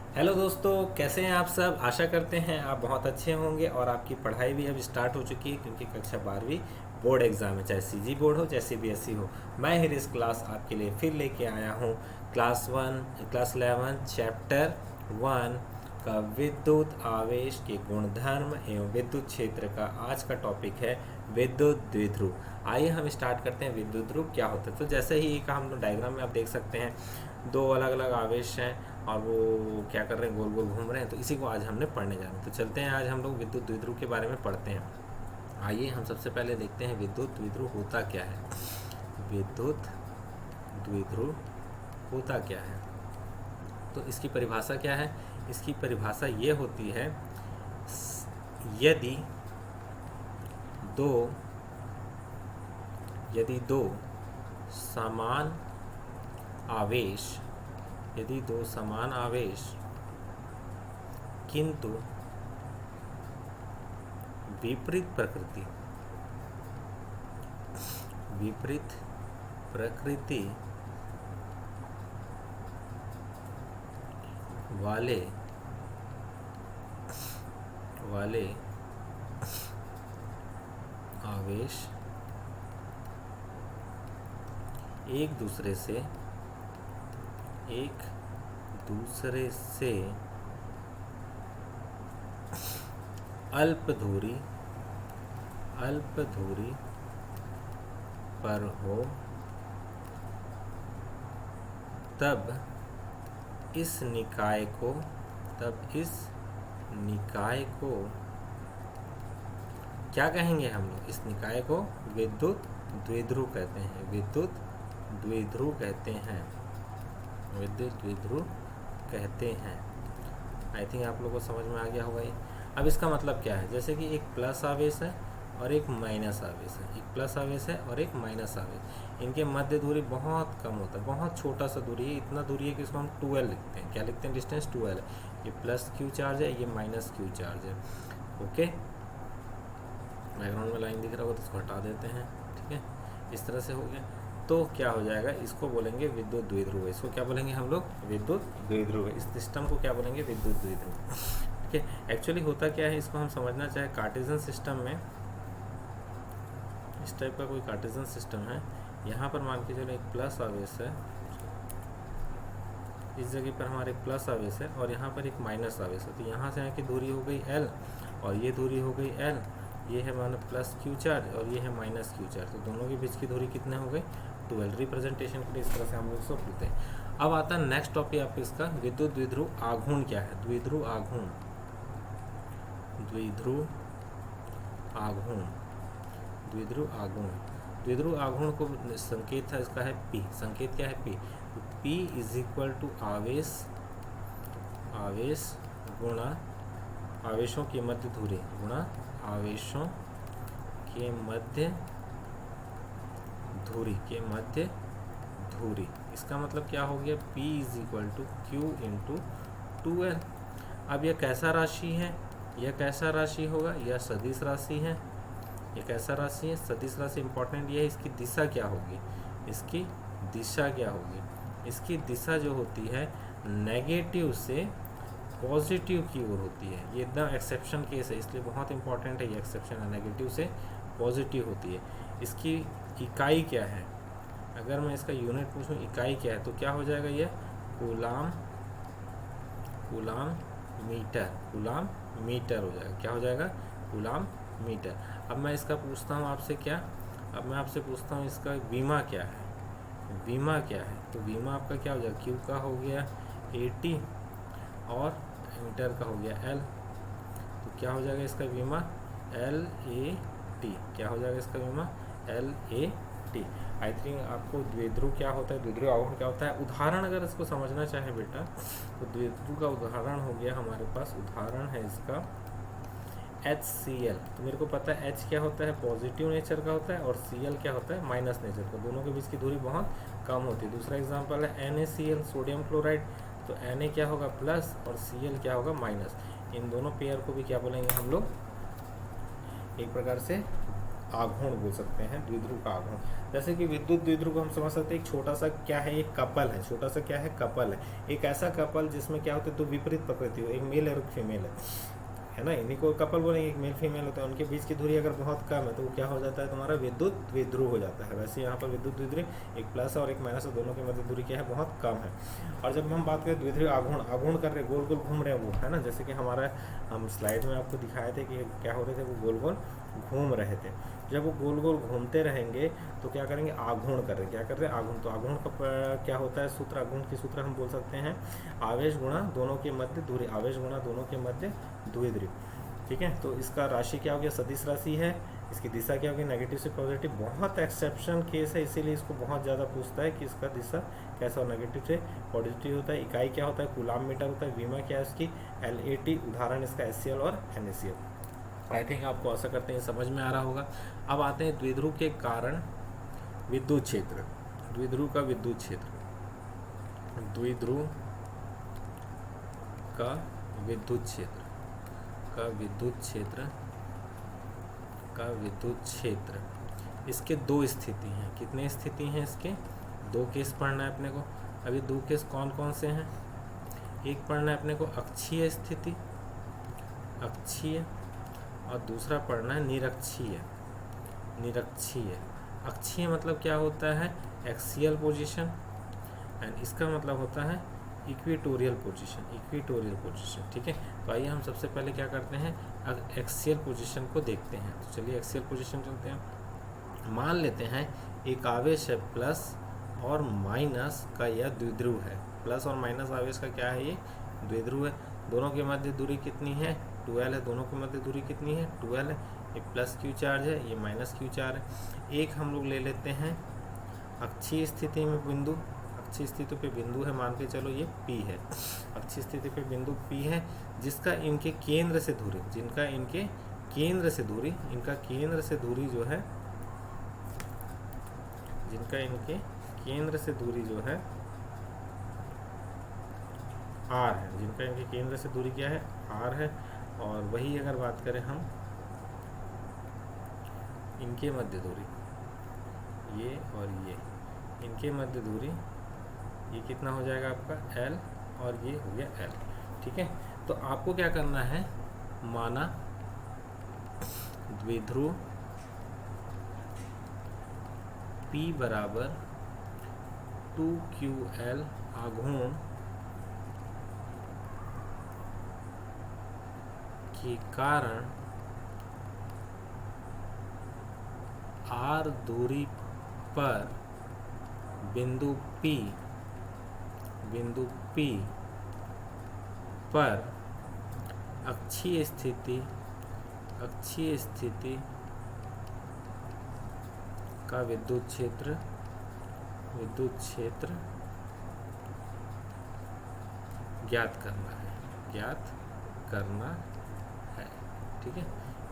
Hello दोस्तों, कैसे हैं आप सब। आशा करते हैं आप बहुत अच्छे होंगे और आपकी पढ़ाई भी अब स्टार्ट हो चुकी है क्योंकि कक्षा 12वीं बोर्ड एग्ज़ाम है, चाहे सीजी बोर्ड हो चाहे सीबीएसई हो। मैं हिरिस क्लास आपके लिए फिर लेके आया हूँ क्लास 11 चैप्टर 1 का विद्युत आवेश के गुणधर्म एवं विद्युत क्षेत्र का आज का टॉपिक है विद्युत द्विध्रुव। आइए हम स्टार्ट करते हैं विद्युत ध्रुव क्या होता है। तो जैसे ही एक हम डायग्राम में आप देख सकते हैं, दो अलग अलग आवेश हैं और वो क्या कर रहे हैं, गोल गोल घूम रहे हैं। तो इसी को आज हमने पढ़ने जाना है। तो चलते हैं, आज हम लोग विद्युत द्विध्रुव के बारे में पढ़ते हैं। आइए हम सबसे पहले देखते हैं विद्युत द्विध्रुव होता क्या है। विद्युत द्विध्रुव होता क्या है, तो इसकी परिभाषा क्या है। इसकी परिभाषा ये होती है, यदि दो यदि दो समान आवेश यदि दो समान आवेश किंतु विपरीत प्रकृति वाले आवेश एक दूसरे से अल्प दूरी पर हो, तब इस निकाय को क्या कहेंगे हम लोग। इस निकाय को विद्युत द्विध्रुव कहते हैं। विद्युत द्विध्रुव कहते हैं। आई थिंक आप लोगों को समझ में आ गया होगा ये। अब इसका मतलब क्या है, जैसे कि एक प्लस आवेश है और एक माइनस आवेश है। एक प्लस आवेश है और एक माइनस आवेश। इनके मध्य दूरी बहुत कम होता है, बहुत छोटा सा दूरी है। इतना दूरी है कि इसको हम 12 लिखते हैं। क्या लिखते हैं, डिस्टेंस 12 है। ये प्लस क्यू चार्ज है, ये माइनस क्यू चार्ज है। ओके, बैकग्राउंड में लाइन दिख रहा होगा तो इसको हटा देते हैं। ठीक है, इस तरह से हो गया। तो क्या हो जाएगा, इसको बोलेंगे विद्युत द्विध्रुव। इसको क्या बोलेंगे हम लोग, विद्युत द्विध्रुव। इस सिस्टम को क्या बोलेंगे, विद्युत द्विध्रुव। ठीक है, एक्चुअली होता क्या है, इसको हम समझना चाहे कार्टेशियन सिस्टम में, इस टाइप का कोई कार्टेशियन सिस्टम है। यहाँ पर मान के चलो एक प्लस आवेश है, इस जगह पर हमारे एक प्लस आवेश है और यहाँ पर एक माइनस आवेश है। तो यहाँ से यहाँ की दूरी हो गई L और ये दूरी हो गई L। ये है मान प्लस क्यू चार्ज और ये है माइनस क्यू चार्ज। तो दोनों के बीच की दूरी कितने हो गई, 12। रिप्रेजेंटेशन के लिए इस तरह से हम लोग इसको बोलते हैं। अब आता है नेक्स्ट टॉपिक आपका, इसका विद्युत द्विध्रुव आघूर्ण क्या है। द्विध्रुव आघूर्ण को संकेत है इसका है P। संकेत क्या है, P। तो P इज इक्वल टू आवेश गुणा आवेशों की मध्य दूरी गुणा आवेशों के मध्य धुरी। इसका मतलब क्या हो गया, P is equal to Q into 2L। अब यह कैसा राशि है, यह कैसा राशि होगा, यह सदिश राशि है। ये कैसा राशि है, सदिश राशि। इंपॉर्टेंट ये है, इसकी दिशा क्या होगी, इसकी दिशा जो होती है नेगेटिव से पॉजिटिव की ओर होती है। ये एकदम एक्सेप्शन केस है, इसलिए बहुत इंपॉर्टेंट है। ये एक्सेप्शन है, नेगेटिव से पॉजिटिव होती है। इसकी इकाई क्या है, अगर मैं इसका यूनिट पूछूं इकाई क्या है, तो क्या हो जाएगा, ये कूलाम मीटर हो जाएगा। क्या हो जाएगा, कूलाम मीटर। अब मैं इसका पूछता हूँ आपसे क्या, अब मैं आपसे पूछता हूँ इसका बीमा क्या है। तो बीमा आपका क्या हो जाएगा, क्यू का हो गया 80 और मीटर का हो गया L। तो क्या हो जाएगा इसका बीमा, LAT। क्या हो जाएगा इसका बीमा, LAT। आई थिंक आपको द्विध्रुव क्या होता है, द्विध्रुव आघूर्ण क्या होता है, उदाहरण अगर इसको समझना चाहे बेटा, तो द्विध्रुव का उदाहरण हो गया हमारे पास, उदाहरण है इसका HCl। तो मेरे को पता है H क्या होता है, पॉजिटिव नेचर का होता है, और Cl क्या होता है, माइनस नेचर का। दोनों के बीच की दूरी बहुत कम होती है। दूसरा एग्जांपल है NaCl, सोडियम क्लोराइड। तो Na क्या होगा, प्लस, और Cl क्या होगा, माइनस। इन दोनों पेयर को भी क्या बोलेंगे हम लोग, एक प्रकार से आघूर्ण बोल सकते हैं, द्विध्रुव का आघूर्ण। जैसे कि विद्युत द्विध्रुव को हम समझ सकते हैं एक छोटा सा क्या है, एक कपल है, छोटा सा क्या है, कपल है। एक ऐसा कपल जिसमें क्या होता है, दो विपरीत प्रकृति हो, एक मेल और एक फीमेल है ना, इन्हीं को कपल बोलेंगे। एक मेल फीमेल होता है, उनके बीच की दूरी अगर बहुत कम है तो वो क्या हो जाता है, तुम्हारा विद्युत द्विध्रुव हो जाता है। वैसे यहाँ पर विद्युत द्विध्रुव एक प्लस और एक माइनस है, दोनों के मध्य दूरी क्या है, बहुत कम है। और जब हम बात करें द्विध्रुव आघूर्ण, आघूर्ण कर रहे, गोल गोल घूम रहे हैं वो, है ना, जैसे कि हमारा हम स्लाइड में आपको दिखाए थे कि क्या हो रहे थे, वो गोल गोल घूम रहे थे। जब वो गोल गोल घूमते रहेंगे तो क्या करेंगे, आघूर्ण कर रहे हैं। क्या कर रहे हैं, आघूर्ण। तो आघूर्ण का क्या होता है सूत्र, आघूर्ण की सूत्र हम बोल सकते हैं आवेश गुणा दोनों के मध्य दूरी, आवेश गुणा दोनों के मध्य द्विध्रुव। ठीक है, तो इसका राशि क्या हो गया, सदिश राशि है। इसकी दिशा क्या होगी, नेगेटिव से पॉजिटिव। बहुत एक्सेप्शन केस है, इसीलिए इसको बहुत ज़्यादा पूछता है कि इसका दिशा कैसा हो, नेगेटिव से पॉजिटिव होता है। इकाई क्या होता है, कूलाम मीटर होता है। विमा क्या है उसकी, LAT। उदाहरण इसका SCL और NaCl। आई थिंक आपको आशा करते हैं समझ में आ रहा होगा। अब आते हैं द्विध्रुव के कारण विद्युत क्षेत्र। द्विध्रुव का विद्युत क्षेत्र, द्विध्रुव का विद्युत क्षेत्र, का विद्युत क्षेत्र, का विद्युत क्षेत्र। इसके दो स्थिति हैं। कितने स्थिति हैं इसके, दो केस पढ़ना है अपने को। अभी दो केस कौन कौन से हैं, एक पढ़ना है अपने को अक्षीय स्थिति, अक्षीय, और दूसरा पढ़ना है निरक्षीय, निरक्षीय। अक्षीय मतलब क्या होता है, एक्सियल पोजीशन, एंड इसका मतलब होता है इक्वेटोरियल पोजीशन, इक्वेटोरियल पोजीशन। ठीक है, तो आइए हम सबसे पहले क्या करते हैं, एक्सियल पोजीशन को देखते हैं। तो चलिए एक्सियल पोजीशन चलते हैं। मान लेते हैं एक आवेश है प्लस और माइनस का, यह द्विध्रुव है। प्लस और माइनस आवेश का क्या है, ये द्विध्रुव है। दोनों के मध्य दूरी कितनी है, 12 है। दोनों के मध्य दूरी कितनी है, 12 है। ये प्लस क्यू चार्ज है, ये माइनस क्यू चार्ज है। एक हम लोग ले लेते हैं अक्षीय स्थिति में बिंदु, अक्षीय स्थिति पे बिंदु है, मान के चलो ये P है। अक्षीय स्थिति पे बिंदु P है, जिसका इनके केंद्र से दूरी, जिनका इनके केंद्र से दूरी, इनका केंद्र से दूरी जो है, जिनका इनके केंद्र से दूरी जो है R है, जिनका इनके केंद्र से दूरी क्या है, R है। और वही अगर बात करें हम इनके मध्य दूरी, ये और ये, इनके मध्य दूरी, ये कितना हो जाएगा आपका L, और ये हो गया L। ठीक है, तो आपको क्या करना है, माना द्विध्रुव P बराबर 2QL आघूर्ण के कारण R दूरी पर बिंदु P, बिंदु P पर अक्षीय स्थिति, अक्षीय स्थिति का विद्युत क्षेत्र, विद्युत क्षेत्र ज्ञात करना है, ज्ञात करना है। ठीक है,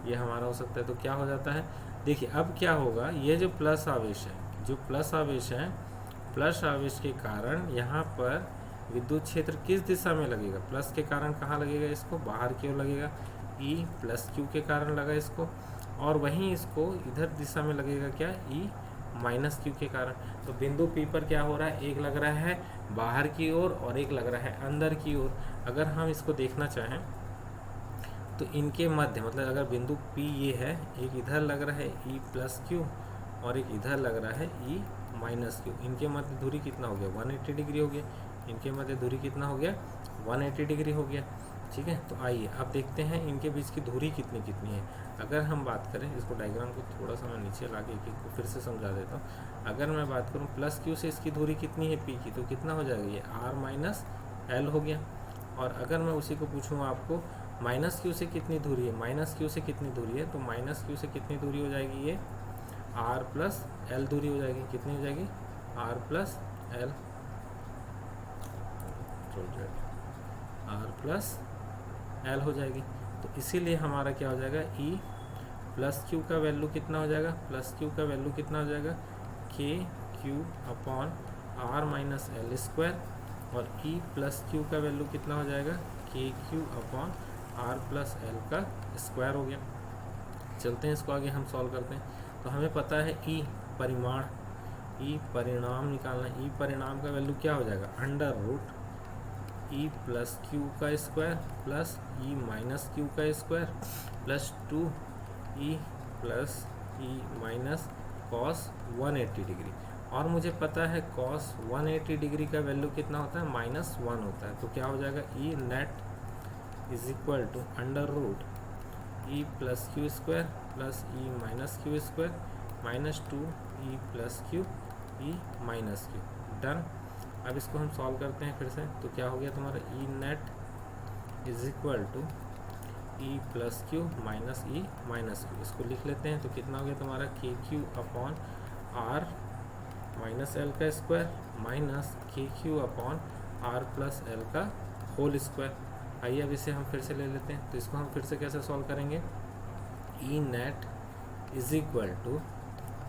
ये हमारा हो सकता है। तो क्या हो जाता है, देखिए अब क्या होगा, ये जो प्लस आवेश है, जो प्लस आवेश है, प्लस आवेश के कारण यहाँ पर विद्युत क्षेत्र किस दिशा में लगेगा, प्लस के कारण कहाँ लगेगा, इसको बाहर की ओर लगेगा। E प्लस क्यू के कारण लगा इसको, और वहीं इसको इधर दिशा में लगेगा क्या, E माइनस क्यू के कारण। तो बिंदु P पर क्या हो रहा है, एक लग रहा है बाहर की ओर और एक लग रहा है अंदर की ओर। अगर हम इसको देखना चाहें तो इनके मध्य, मतलब अगर बिंदु P ये है, एक इधर लग रहा है E प्लस क्यू और एक इधर लग रहा है E माइनस क्यू। इनके मध्य दूरी कितना हो गया, 180 डिग्री हो गया। इनके मध्य दूरी कितना हो गया, 180 डिग्री हो गया। ठीक है, तो आइए अब देखते हैं इनके बीच की दूरी कितनी कितनी है। अगर हम बात करें, इसको डायग्राम को थोड़ा सा मैं नीचे ला के एक को फिर से समझा देता हूँ। अगर मैं बात करूँ प्लस क्यू से इसकी दूरी कितनी है P की, तो कितना हो जाएगा, ये R माइनस L हो गया। और अगर मैं उसी को पूछूँ आपको माइनस क्यू से कितनी दूरी है, माइनस क्यू से कितनी दूरी है, तो माइनस क्यू से कितनी दूरी हो जाएगी, ये R प्लस L दूरी हो जाएगी। कितनी हो जाएगी, R plus L, R plus L हो जाएगी। तो इसीलिए हमारा क्या हो जाएगा, E प्लस क्यू का वैल्यू कितना हो जाएगा, प्लस क्यू का वैल्यू कितना हो जाएगा, के Q upon R minus L square. और E प्लस क्यू का वैल्यू कितना हो जाएगा, के Q upon R plus L का स्क्वायर हो गया। चलते हैं इसको आगे हम सॉल्व करते हैं। तो हमें पता है ई परिमाण, ई परिणाम निकालना। ई परिणाम का वैल्यू क्या हो जाएगा, under root E plus Q का square plus E minus Q का square plus 2 E plus E minus cos 180 degree. और मुझे पता है कॉस 180 डिग्री का वैल्यू कितना होता है, -1 होता है। तो क्या हो जाएगा, E net is equal to under root E plus Q square plus E minus Q square minus 2 E plus Q E minus Q. Done. अब इसको हम सॉल्व करते हैं फिर से। तो क्या हो गया तुम्हारा, E net is equal to E plus Q minus E minus Q. इसको लिख लेते हैं। तो कितना हो गया तुम्हारा, K Q upon R minus L का square minus K Q upon R plus L का होल स्क्वायर। आइए अब इसे हम फिर से ले लेते हैं। तो इसको हम फिर से कैसे सॉल्व करेंगे, ई net is equal to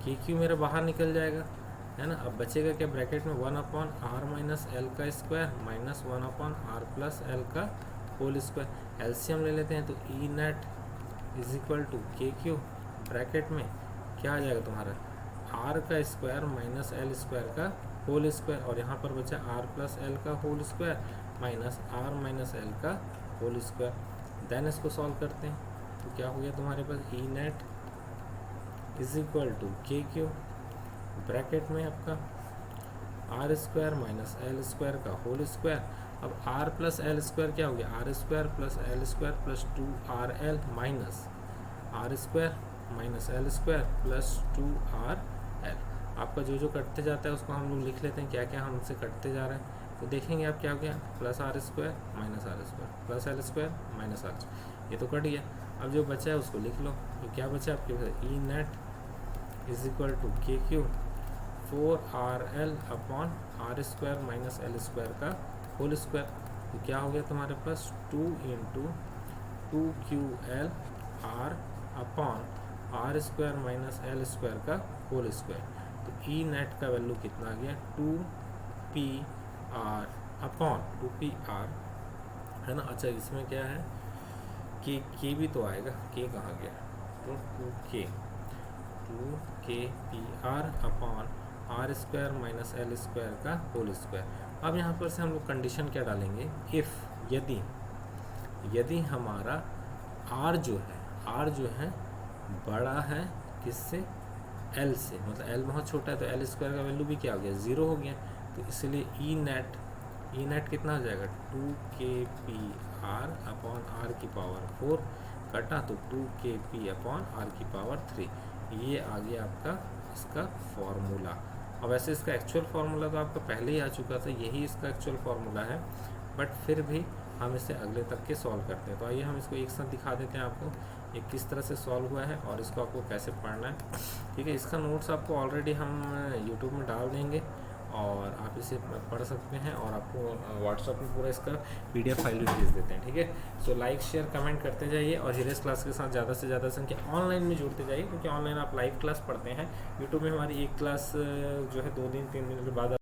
K Q मेरा बाहर निकल जाएगा, है ना। अब बचेगा क्या, ब्रैकेट में 1 अपॉन आर माइनस एल का square minus 1 upon R plus L का होल स्क्वायर। एलसीएम ले लेते हैं। तो E net is equal to K Q bracket में क्या आ जाएगा तुम्हारा, आर का स्क्वायर माइनस एल स्क्वायर का होल स्क्वायर, और यहाँ पर बचा आर प्लस एल का whole square minus R minus L का होल स्क्वायर। देन इसको सॉल्व करते हैं। तो क्या हो गया तुम्हारे पास, E net is equal to K Q bracket में आपका R square minus L square का होल स्क्वायर। अब आर प्लस एल स्क्वायर क्या हो गया, R square plus L square plus 2RL minus R square minus L square plus 2RL। आपका जो जो कटते जाता है उसको हम लोग लिख लेते हैं, क्या क्या हमसे कटते जा रहे हैं। तो देखेंगे आप क्या हो गया, plus R square minus R square plus L square minus R square, ये तो कट गया। अब जो बचा है उसको लिख लो। तो क्या बचा आपके पास, E net is equal to K Q 4RL upon R square minus L square का होल स्क्वायर। तो क्या हो गया तुम्हारे पास, 2 into 2QL R upon R square minus L square का होल स्क्वायर। तो ई नेट का वैल्यू कितना आ गया, 2PR अपॉन 2PR, है ना। अच्छा इसमें क्या है कि के भी तो आएगा, के कहाँ गया, तो 2KPR upon R square minus L square का होल स्क्वायर। अब यहाँ पर से हम लोग कंडीशन क्या डालेंगे, इफ़ यदि हमारा आर जो है बड़ा है किससे, एल से, मतलब एल बहुत छोटा है तो एल स्क्वायर का वैल्यू भी क्या हो गया, 0 हो गया। तो इसलिए ई नेट कितना हो जाएगा, 2KPR अपॉन आर की पावर 4 कटा तो 2KP अपॉन आर की पावर 3। ये आ गया आपका इसका फॉर्मूला। अब वैसे इसका एक्चुअल फार्मूला तो आपका पहले ही आ चुका था, यही इसका एक्चुअल फार्मूला है, बट फिर भी हम इसे अगले तक के सॉल्व करते हैं। तो आइए हम इसको एक साथ दिखा देते हैं आपको, ये किस तरह से सॉल्व हुआ है और इसको आपको कैसे पढ़ना है। ठीक है, इसका नोट्स आपको ऑलरेडी हम यूट्यूब में डाल देंगे और आप इसे पढ़ सकते हैं, और आपको व्हाट्सएप में पूरा इसका PDF फाइल भी भेज देते हैं। ठीक है, सो लाइक शेयर कमेंट करते जाइए और हीरेस क्लास के साथ ज़्यादा से ज़्यादा संख्या ऑनलाइन में जुड़ते जाइए, क्योंकि ऑनलाइन आप लाइव क्लास पढ़ते हैं। यूट्यूब में हमारी एक क्लास जो है 2 दिन 3 दिन के बाद